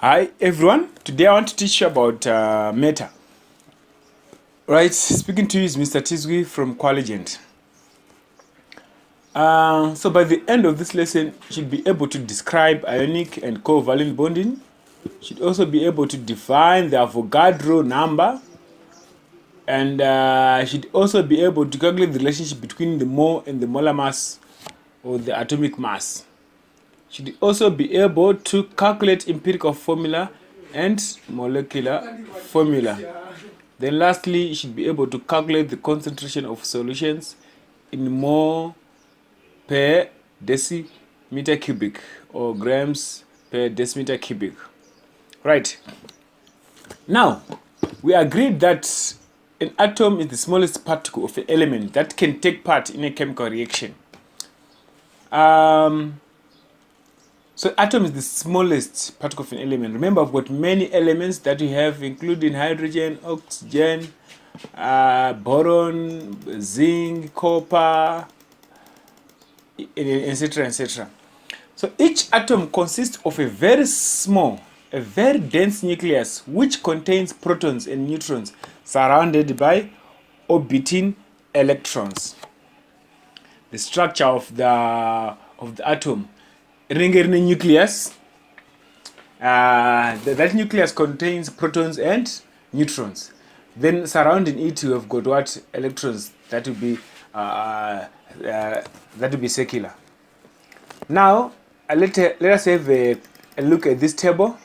Hi everyone, today I want to teach you about matter. Right, speaking to you is Mr. Tizwi from Qualigent. So by the end of this lesson, you should be able to describe ionic and covalent bonding. You should also be able to define the Avogadro number. And you should also be able to calculate the relationship between the mole and the molar mass or the atomic mass. Should also be able to calculate empirical formula and molecular formula. Then lastly, you should be able to calculate the concentration of solutions in mole per decimeter cubic or grams per decimeter cubic. Right. Now, we agreed that an atom is the smallest particle of an element that can take part in a chemical reaction. So atom is the smallest particle of an element. Remember, I've got many elements that we have, including hydrogen, oxygen, boron, zinc, copper, etc., etc. So each atom consists of a very small, a very dense nucleus which contains protons and neutrons surrounded by orbiting electrons. The structure of the atom. Ring nucleus. That nucleus contains protons and neutrons. Then surrounding it, you have got what? Electrons. That will be circular. Now, let us have a look at this table.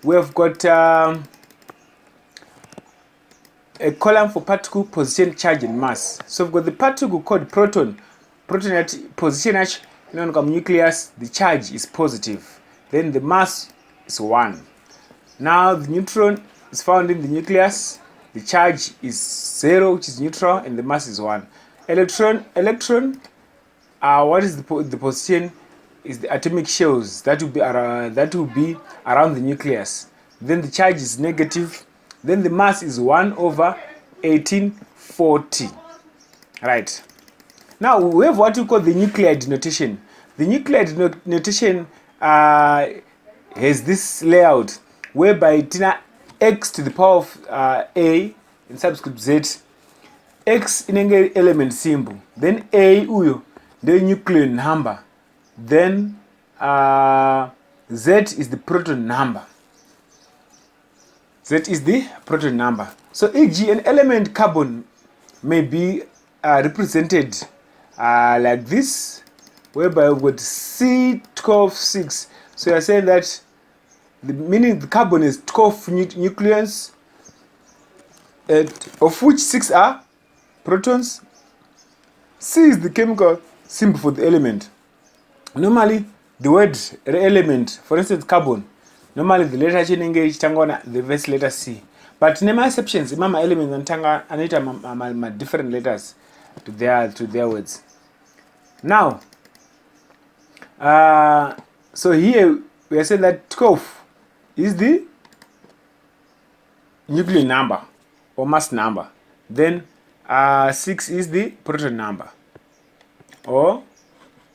We have got a column for particle, position, charge, and mass. So we've got the particle called proton. Proton at position at nucleus, the charge is positive. Then the mass is 1. Now the neutron is found in the nucleus. The charge is 0, which is neutral, and the mass is 1. Electron. What is the position? Is the atomic shells that will be around the nucleus. Then the charge is negative. Then the mass is 1/1840. Right. Now we have what we call the nuclide notation. The nuclide notation has this layout whereby tina x to the power of a in subscript z, x in an element symbol, then a uyo the nucleon number, then z is the proton number. Z is the proton number. So e.g. an element carbon may be represented like this, whereby we've got C12-6. So you're saying that meaning the carbon is 12 nucleons, of which 6 are protons. C is the chemical symbol for the element. Normally, the word element, for instance, carbon, normally the letter change tangona the first letter C. But in my exceptions, mama elements and tanga anita different letters to their words. Now, so here we are saying that 12 is the nucleon number or mass number. Then 6 is the proton number or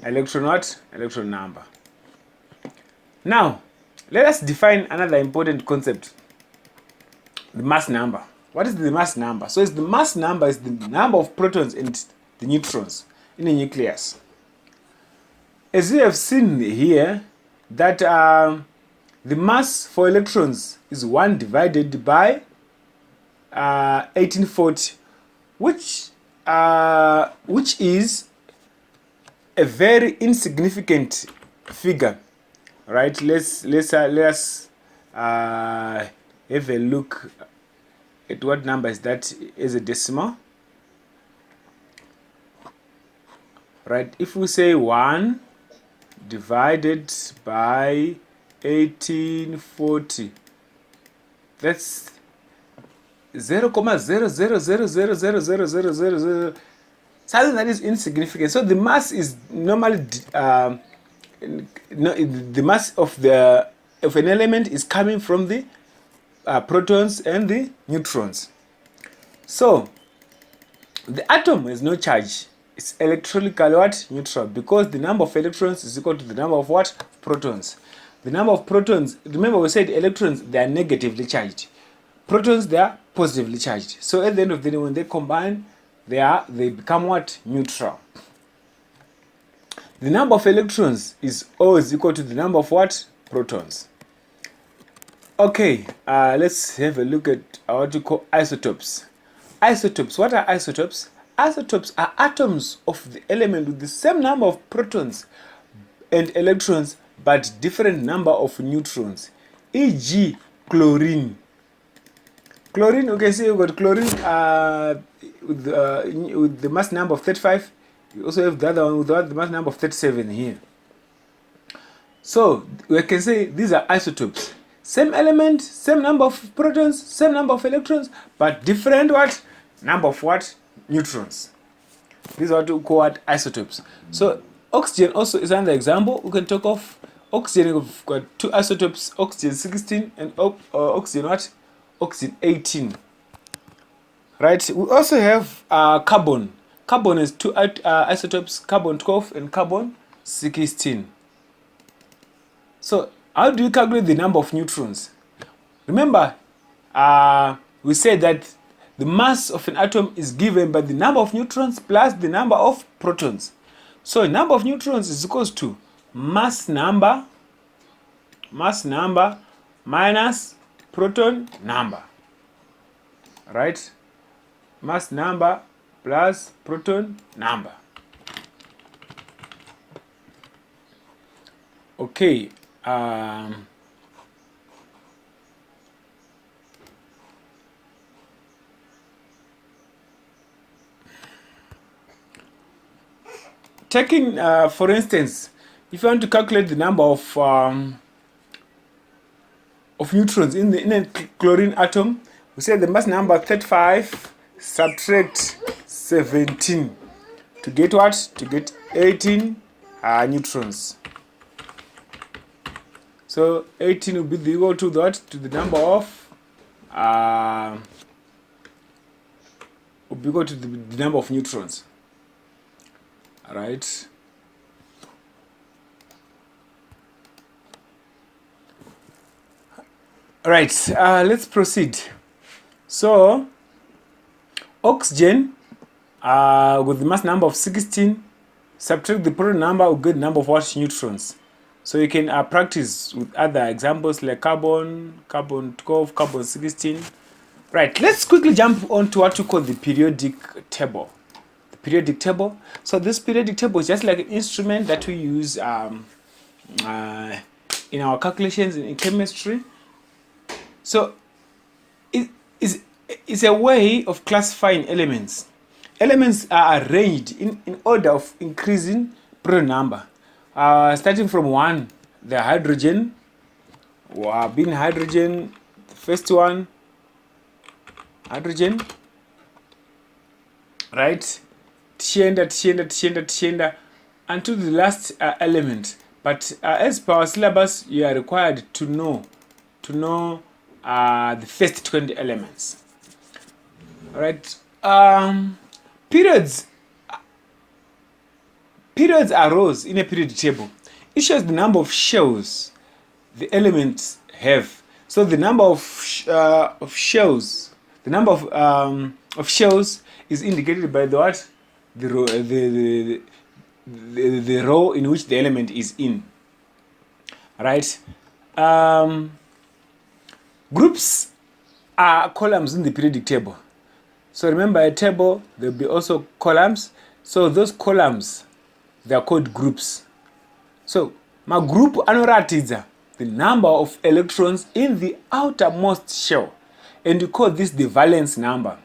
electron number. Now, let us define another important concept, the mass number. What is the mass number? So the mass number is the number of protons and the neutrons in a nucleus. As we have seen here, that the mass for electrons is 1 divided by 1840, which is a very insignificant figure. Right? Let's have a look at what number is that as a decimal. Right? If we say 1 divided by 1840, that's 0.000000000, something that is insignificant. So the mass is normally the mass of an element is coming from the protons and the neutrons. So the atom has no charge. It's electronically what? Neutral, because the number of electrons is equal to the number of what? Protons. The number of protons, remember we said electrons, they are negatively charged. Protons, they are positively charged. So at the end of the day, when they combine, they become what? Neutral. The number of electrons is always equal to the number of what? Protons. Okay, let's have a look at what we call isotopes. Isotopes, what are isotopes? Isotopes are atoms of the element with the same number of protons and electrons but different number of neutrons, e.g. chlorine. Chlorine, okay, see, you've got chlorine with the mass number of 35. You also have the other one with the mass number of 37 here. So we can say these are isotopes. Same element, same number of protons, same number of electrons, but different what? Number of what? Neutrons. These are what we call what? Isotopes. So oxygen also is another example. We can talk of oxygen. We've got two isotopes, oxygen 16 and oxygen what? Oxygen 18. Right? We also have carbon. Carbon has two isotopes, carbon 12 and carbon 16. So how do you calculate the number of neutrons? Remember, we said that the mass of an atom is given by the number of neutrons plus the number of protons. So number of neutrons is equals to mass number minus proton number. Right? Mass number plus proton number. Okay. Taking, for instance, if you want to calculate the number of neutrons in a chlorine atom, we say the mass number 35 subtract 17 to get what? To get 18 neutrons. So 18 will be equal to that, to the number of will be equal to the number of neutrons. Right. Right, let's proceed. So oxygen with the mass number of 16, subtract the proton number, will get the number of what? Neutrons. So you can practice with other examples like carbon 12, carbon 16. Right, let's quickly jump on to what we call the periodic table. The periodic table. So this periodic table is just like an instrument that we use in our calculations in chemistry. So it's a way of classifying elements. Elements are arranged in order of increasing proton number. Starting from 1, the hydrogen, being hydrogen, the first one, hydrogen, right? Tienda, until the last element. But as per our syllabus, you are required to know the first 20 elements. All right. Periods are rows in a periodic table. It shows the number of shells the elements have. So the number of shells, the number of shells is indicated by the what? The row in which the element is in. Right? Groups are columns in the periodic table. So remember, a table, there will be also columns. So those columns, they are called groups. So my group anoratidza the number of electrons in the outermost shell, and we call this the valence number.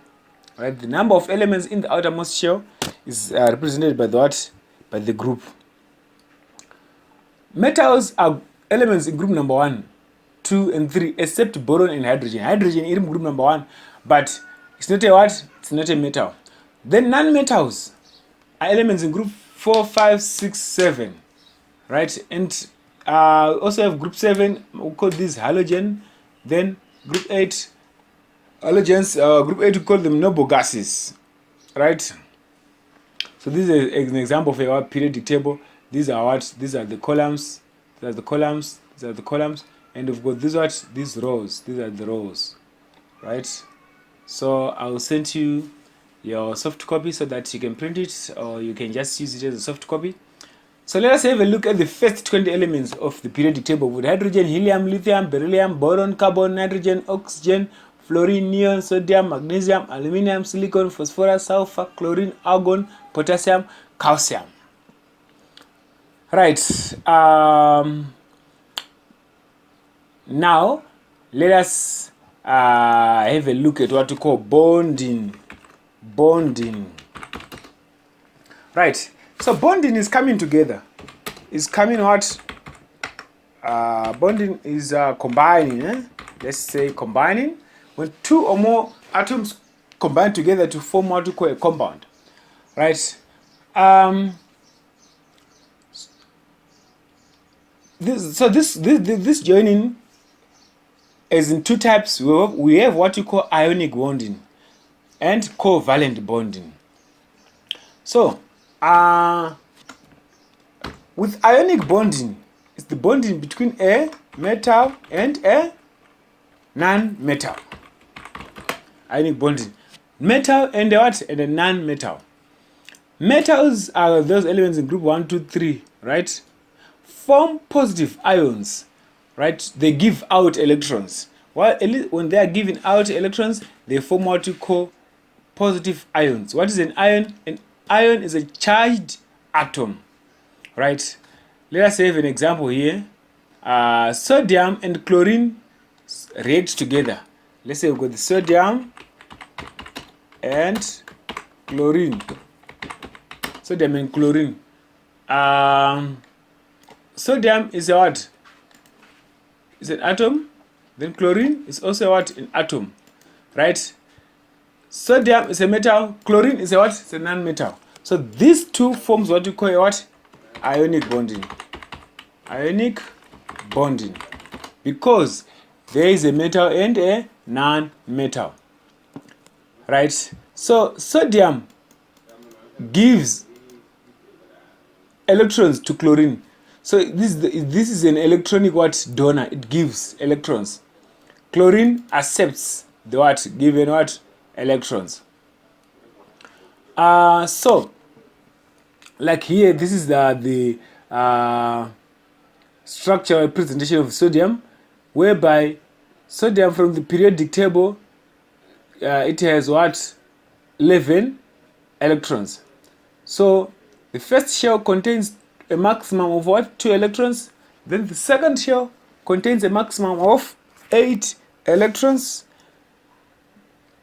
Right? The number of elements in the outermost shell is represented by the what? By the group. Metals are elements in group number 1, 2, and 3, except boron and hydrogen. Hydrogen is in group number 1, but it's not a what? It's not a metal. Then non-metals are elements in group 4, 5, 6, 7. Right? And also have group 7, we'll call this halogen. Then group 8, halogens, group 8, we call them noble gases. Right? So this is an example of a periodic table. These are what? These are the columns. These are the columns. These are the columns, and we've got these rows. These are the rows, right? So I'll send you your soft copy so that you can print it, or you can just use it as a soft copy. So let us have a look at the first 20 elements of the periodic table with hydrogen, helium, lithium, beryllium, boron, carbon, nitrogen, oxygen, fluorine, neon, sodium, magnesium, aluminum, silicon, phosphorus, sulfur, chlorine, argon, potassium, calcium. Right. Now let us have a look at what we call bonding. Right. So bonding is coming together. Is coming what? Bonding is combining. Let's say combining. When two or more atoms combine together to form what we call a compound. Right. This joining is in two types. We have what you call ionic bonding and covalent bonding. So with ionic bonding, it's the bonding between a metal and a non-metal. Ionic bonding. Metal and a what? And a non-metal. Metals are those elements in group 1, 2, 3, right? Form positive ions, right? They give out electrons. While when they are giving out electrons, they form what you call positive ions. What is an ion? An ion is a charged atom, right? Let us have an example here. Sodium and chlorine react together. Let's say we've got the sodium and chlorine. Sodium and chlorine. Sodium is a what? Is an atom. Then chlorine is also what? An atom, right? Sodium is a metal. Chlorine is a what? It's a non-metal. So these two forms what you call a what? Ionic bonding. Ionic bonding. Because there is a metal and a non-metal. Right? So sodium gives electrons to chlorine. So this is an electronic what? Donor. It gives electrons. Chlorine accepts the what? Given what? Electrons. So like here, this is the structural representation of sodium, whereby sodium from the periodic table, it has what? 11 electrons. So the first shell contains a maximum of what? 2 electrons. Then the second shell contains a maximum of 8 electrons.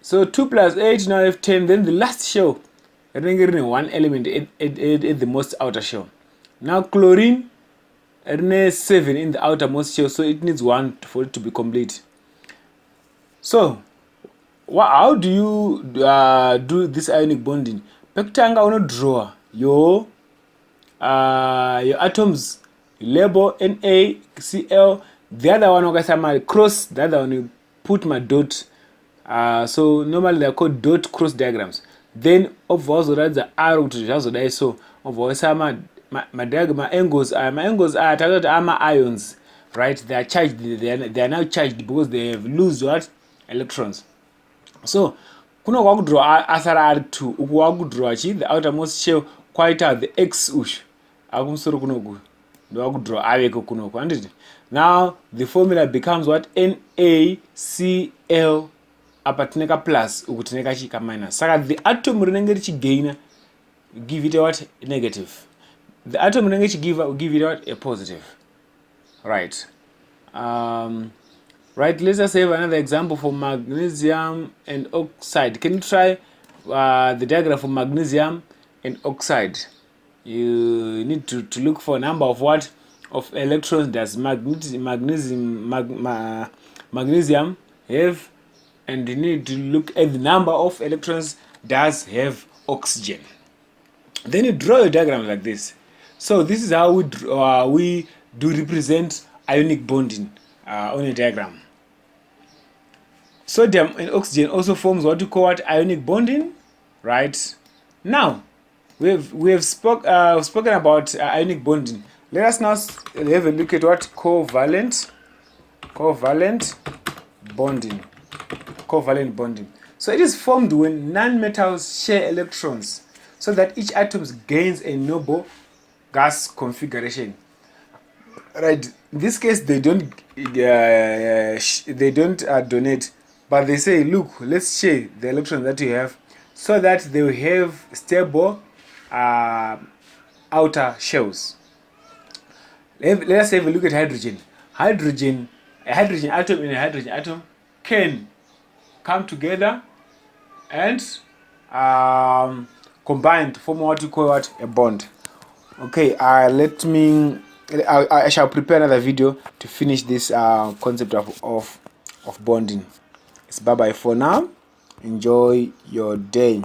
So 2 plus 8, now I have 10. Then the last shell, I think it is 1 element at the most outer shell. Now chlorine, it is 7 in the outermost shell, so it needs 1 for it to be complete. So how do you do this ionic bonding? Pekutanga uno draw your atoms, label NaCl. The other one wakasama cross, the other one you put my dot. So normally they are called dot cross diagrams. Then obviously that's the arrow to just die. So obviously my angles are targeted ions, right? They are charged. They are now charged because they have lose what? Electrons. So kuno kwakudraw asara R2 uku wakudraw chi the outermost shell quite out the X ush akumsoro kunoku ndo wakudraw aweko kunoku anditi. Now the formula becomes what? NaCl apa tineka plus uku tineka chika minus. Saka the atom rinenge richigaina give it a what? Negative. The atom rinenge richigiva will give it what? A positive. Right. Right, let's just have another example for magnesium and oxide. Can you try the diagram for magnesium and oxide? You need to look for a number of what? Of electrons does magnesium have, and you need to look at the number of electrons does have oxygen. Then you draw a diagram like this. So this is how we do represent ionic bonding on a diagram. Sodium and oxygen also forms what we call what? Ionic bonding, right? Now we have spoken about ionic bonding. Let us now have a look at what covalent bonding. So it is formed when nonmetals share electrons so that each atom gains a noble gas configuration. Right. In this case, they don't donate, but they say, look, let's share the electrons that you have so that they will have stable outer shells. Let us have a look at hydrogen. A hydrogen atom and a hydrogen atom can come together and combine to form what you call a bond. Okay, I shall prepare another video to finish this concept of bonding. It's bye bye for now. Enjoy your day.